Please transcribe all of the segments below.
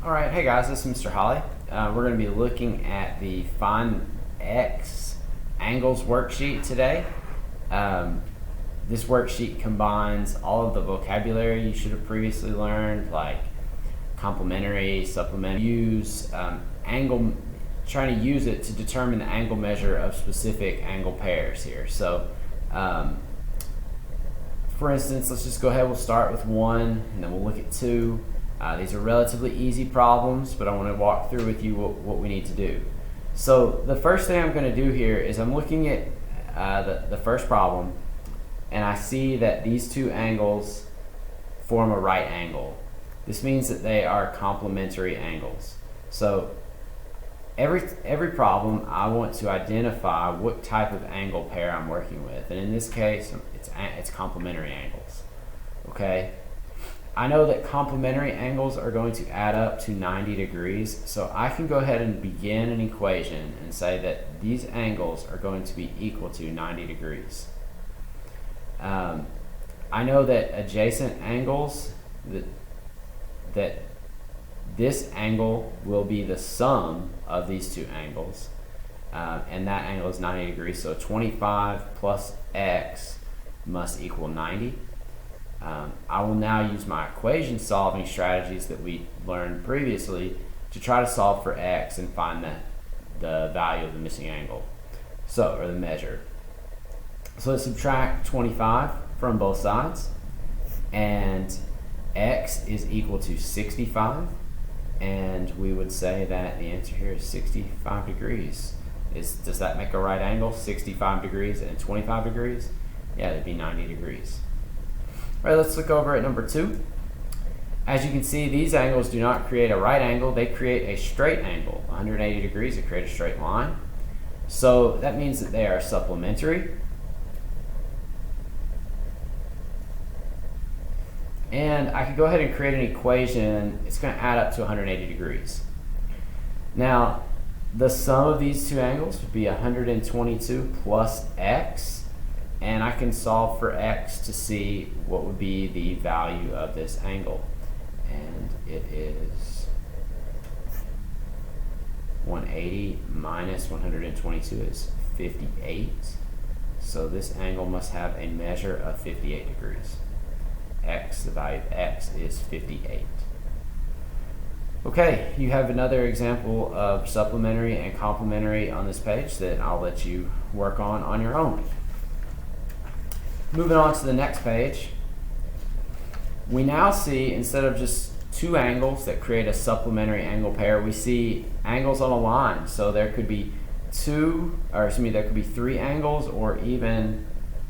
Alright, hey guys, this is Mr. Holly. We're going to be looking at the Find X Angles worksheet today. This worksheet combines all of the vocabulary you should have previously learned, like complementary, supplementary, trying to use it to determine the angle measure of specific angle pairs here. So, for instance, let's just go ahead, we'll start with 1, and then we'll look at 2. These are relatively easy problems, but I want to walk through with you what we need to do. So the first thing I'm going to do here is I'm looking at the first problem, and I see that these two angles form a right angle. This means that they are complementary angles. So every problem, I want to identify what type of angle pair I'm working with, and in this case, it's complementary angles. Okay. I know that complementary angles are going to add up to 90 degrees, so I can go ahead and begin an equation and say that these angles are going to be equal to 90 degrees. I know that adjacent angles, that this angle will be the sum of these two angles, and that angle is 90 degrees, so 25 plus x must equal 90. I will now use my equation solving strategies that we learned previously to try to solve for x and find the value of the missing angle, or the measure. So let's subtract 25 from both sides, and x is equal to 65, and we would say that the answer here is 65 degrees. Does that make a right angle? 65 degrees and 25 degrees? Yeah, that'd be 90 degrees. All right, let's look over at number 2. As you can see, these angles do not create a right angle, they create a straight angle. 180 degrees, they create a straight line. So that means that they are supplementary. And I could go ahead and create an equation. It's going to add up to 180 degrees. Now, the sum of these two angles would be 122 plus x. And I can solve for x to see what would be the value of this angle. And it is 180 minus 122 is 58. So this angle must have a measure of 58 degrees. The value of x is 58. Okay, you have another example of supplementary and complementary on this page that I'll let you work on your own. Moving on to the next page, we now see, instead of just two angles that create a supplementary angle pair, we see angles on a line. So there could be there could be 3 angles, or even,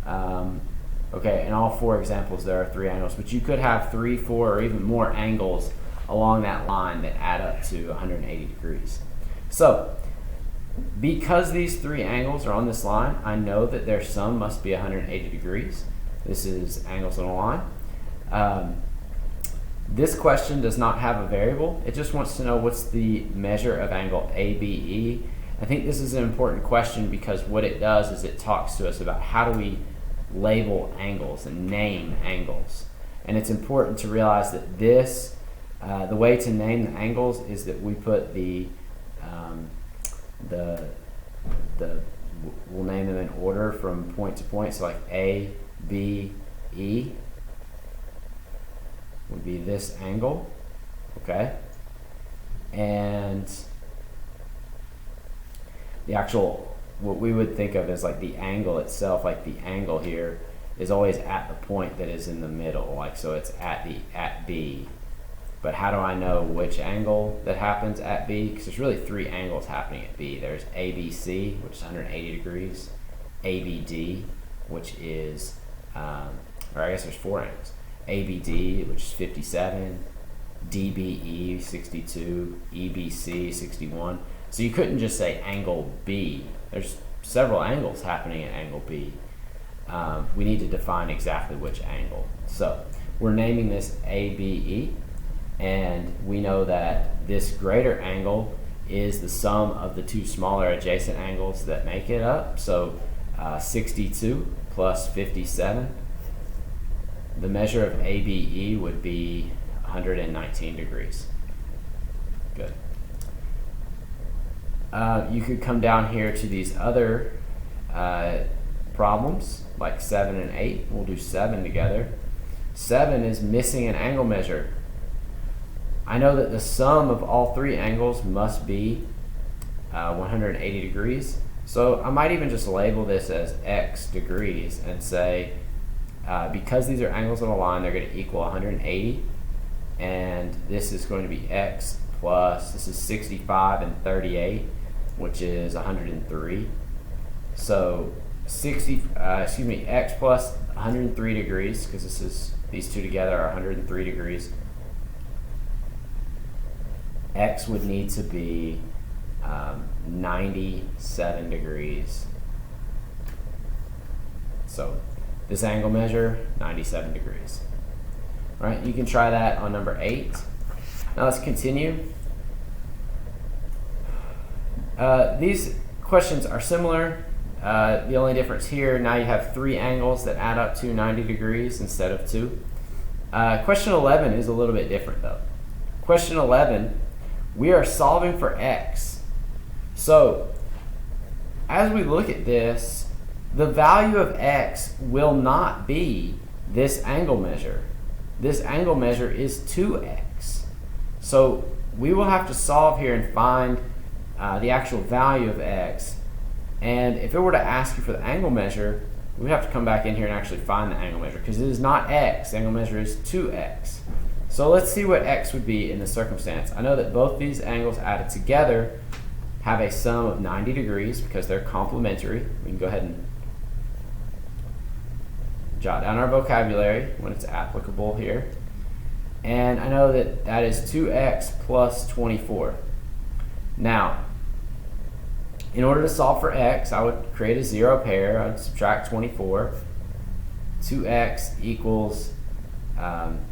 in all 4 examples there are 3 angles, but you could have 3, 4, or even more angles along that line that add up to 180 degrees. So, because these 3 angles are on this line, I know that their sum must be 180 degrees. This is angles on a line. This question does not have a variable. It just wants to know what's the measure of angle ABE. I think this is an important question because what it does is it talks to us about how do we label angles and name angles. And it's important to realize that the way to name the angles is that we put we'll name them in order from point to point. So like A, B, E would be this angle, okay? And the actual, what we would think of as like the angle itself, like the angle here is always at the point that is in the middle, like so it's at B. But how do I know which angle that happens at B? Because there's really 3 angles happening at B. There's ABC, which is 180 degrees, ABD, which is, or I guess there's 4 angles. ABD, which is 57, DBE, 62, EBC, 61. So you couldn't just say angle B. There's several angles happening at angle B. We need to define exactly which angle. So we're naming this ABE. And we know that this greater angle is the sum of the 2 smaller adjacent angles that make it up. So 62 plus 57, the measure of ABE would be 119 degrees. Good. You could come down here to these other problems, like 7 and 8. We'll do 7 together. 7 is missing an angle measure. I know that the sum of all three angles must be 180 degrees. So I might even just label this as x degrees and say, because these are angles on a line, they're going to equal 180. And this is going to be x plus, this is 65 and 38, which is 103. So x plus 103 degrees, because these two together are 103 degrees. X would need to be 97 degrees. So this angle measure, 97 degrees. All right, you can try that on number 8. Now let's continue. These questions are similar. The only difference here, now you have 3 angles that add up to 90 degrees instead of 2. Question 11 is a little bit different though. Question 11, we are solving for x. So as we look at this, the value of x will not be this angle measure. This angle measure is 2x. So we will have to solve here and find the actual value of x. And if it were to ask you for the angle measure, we have to come back in here and actually find the angle measure, because it is not x. The angle measure is 2x. So let's see what x would be in this circumstance. I know that both these angles added together have a sum of 90 degrees because they're complementary. We can go ahead and jot down our vocabulary when it's applicable here. And I know that that is 2x plus 24. Now, in order to solve for x, I would create a zero pair. I'd subtract 24. 2x equals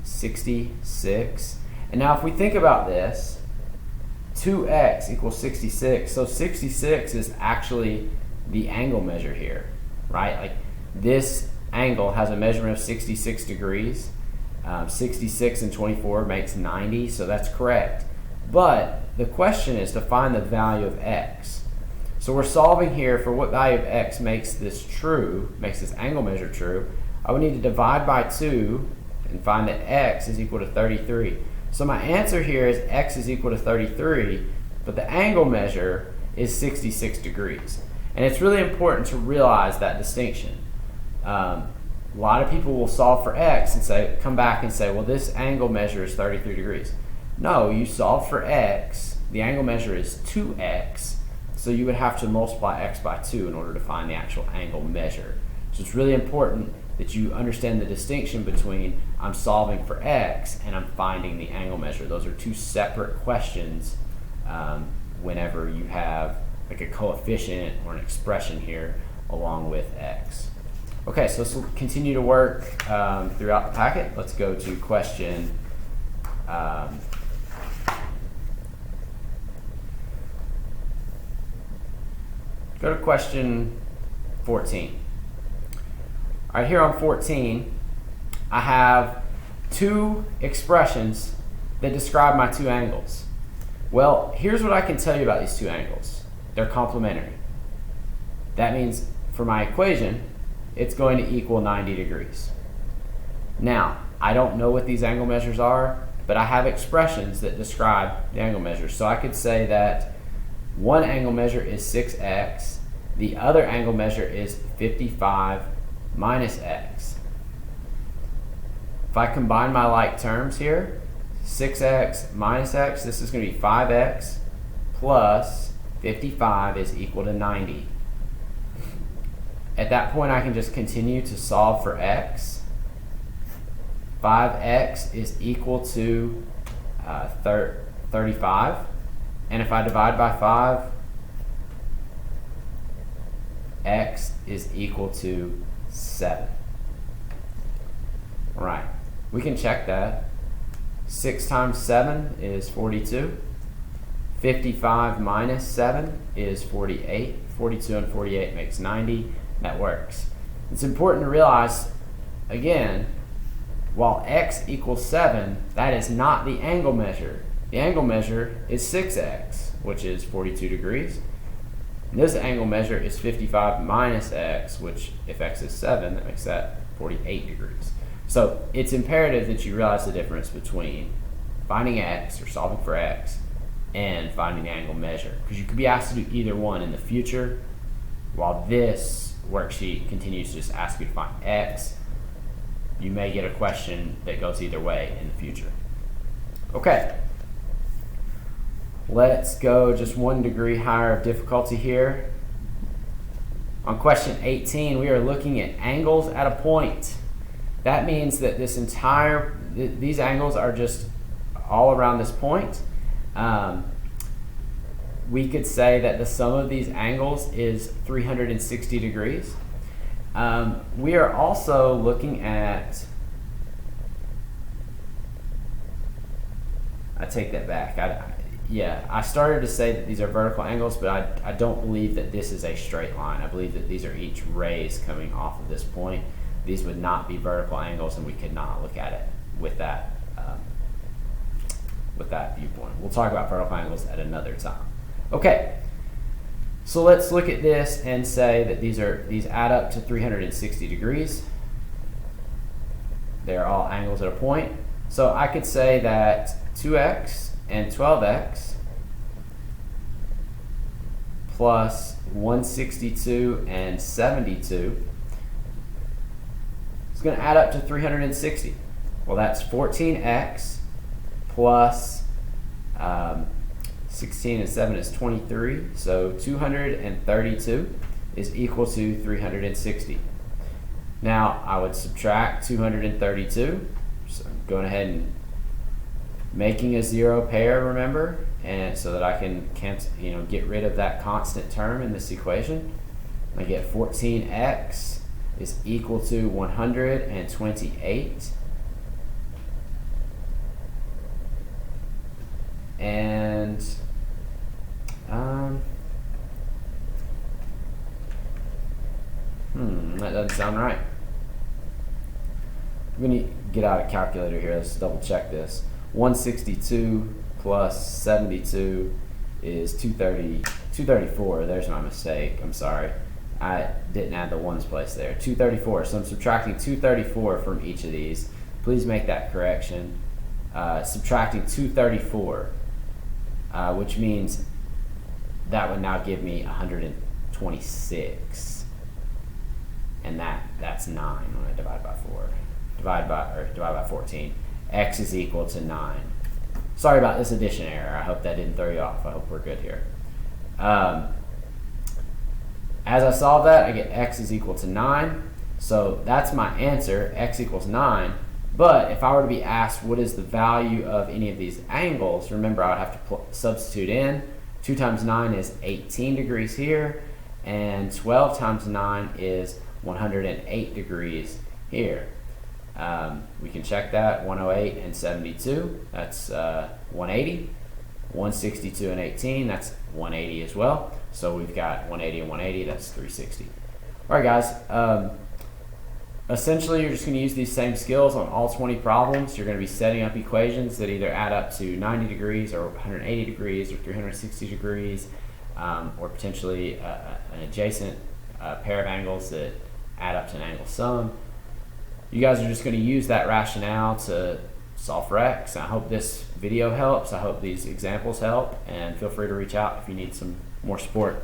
66. And now if we think about this, 2x equals 66. So 66 is actually the angle measure here, right? Like this angle has a measurement of 66 degrees. 66 and 24 makes 90, so that's correct. But the question is to find the value of x. So we're solving here for what value of x makes this true, makes this angle measure true. I would need to divide by 2 and find that x is equal to 33. So my answer here is x is equal to 33, but the angle measure is 66 degrees. And it's really important to realize that distinction. A lot of people will solve for x and come back and say, well, this angle measure is 33 degrees. No, you solve for x, the angle measure is 2x, so you would have to multiply x by 2 in order to find the actual angle measure. So it's really important that you understand the distinction between I'm solving for x and I'm finding the angle measure. Those are two separate questions whenever you have like a coefficient or an expression here along with x. Okay, so this will continue to work throughout the packet. Let's go to question question 14. All right, here on 14, I have 2 expressions that describe my 2 angles. Well, here's what I can tell you about these 2 angles. They're complementary. That means for my equation, it's going to equal 90 degrees. Now, I don't know what these angle measures are, but I have expressions that describe the angle measures. So I could say that one angle measure is 6x, the other angle measure is 55 minus x. If I combine my like terms here, 6x minus x, this is going to be 5x plus 55 is equal to 90. At that point, I can just continue to solve for x. 5x is equal to 35. And if I divide by 5, x is equal to 7. All right, we can check that. 6 times 7 is 42. 55 minus 7 is 48. 42 and 48 makes 90. That works. It's important to realize, again, while x equals 7, that is not the angle measure. the angle measure is 6x, which is 42 degrees. And this angle measure is 55 minus x, which if x is 7, that makes that 48 degrees. So it's imperative that you realize the difference between finding x, or solving for x, and finding the angle measure, because you could be asked to do either one in the future, while this worksheet continues to just ask you to find x. You may get a question that goes either way in the future. Okay, let's go just 1 degree higher of difficulty here. On question 18, we are looking at angles at a point. That means that these angles are just all around this point. We could say that the sum of these angles is 360 degrees. We are also looking at, I take that back. I started to say that these are vertical angles, but I don't believe that this is a straight line. I believe that these are each rays coming off of this point. These would not be vertical angles, and we could not look at it with that viewpoint. We'll talk about vertical angles at another time. Okay, so let's look at this and say that these add up to 360 degrees. They're all angles at a point. So I could say that 2x and 12x plus 162 and 72 is going to add up to 360. Well, that's 14x plus 16 and 7 is 23, so 232 is equal to 360. Now I would subtract 232, so I'm going ahead and making a zero pair, remember, and so that I can get rid of that constant term in this equation. I get 14x is equal to 128. And that doesn't sound right. I'm going to get out a calculator here. Let's double check this. 162 plus 72 is 234. There's my mistake. I'm sorry. I didn't add the ones place there. 234. So I'm subtracting 234 from each of these. Please make that correction. Subtracting 234. Which means that would now give me 126, and that's 9 when I divide by 4. Divide by 14. X is equal to 9. Sorry about this addition error. I hope that didn't throw you off. I hope we're good here. As I solve that, I get x is equal to 9. So that's my answer. X equals 9. But if I were to be asked what is the value of any of these angles, remember I would have to substitute in. 2 times 9 is 18 degrees here, and 12 times 9 is 108 degrees here. We can check that. 108 and 72, that's 180. 162 and 18, that's 180 as well. So we've got 180 and 180, that's 360. All right, guys. Essentially, you're just going to use these same skills on all 20 problems. You're going to be setting up equations that either add up to 90 degrees or 180 degrees or 360 degrees, or potentially an adjacent pair of angles that add up to an angle sum. You guys are just going to use that rationale to solve for x. I hope this video helps. I hope these examples help, and feel free to reach out if you need some more support.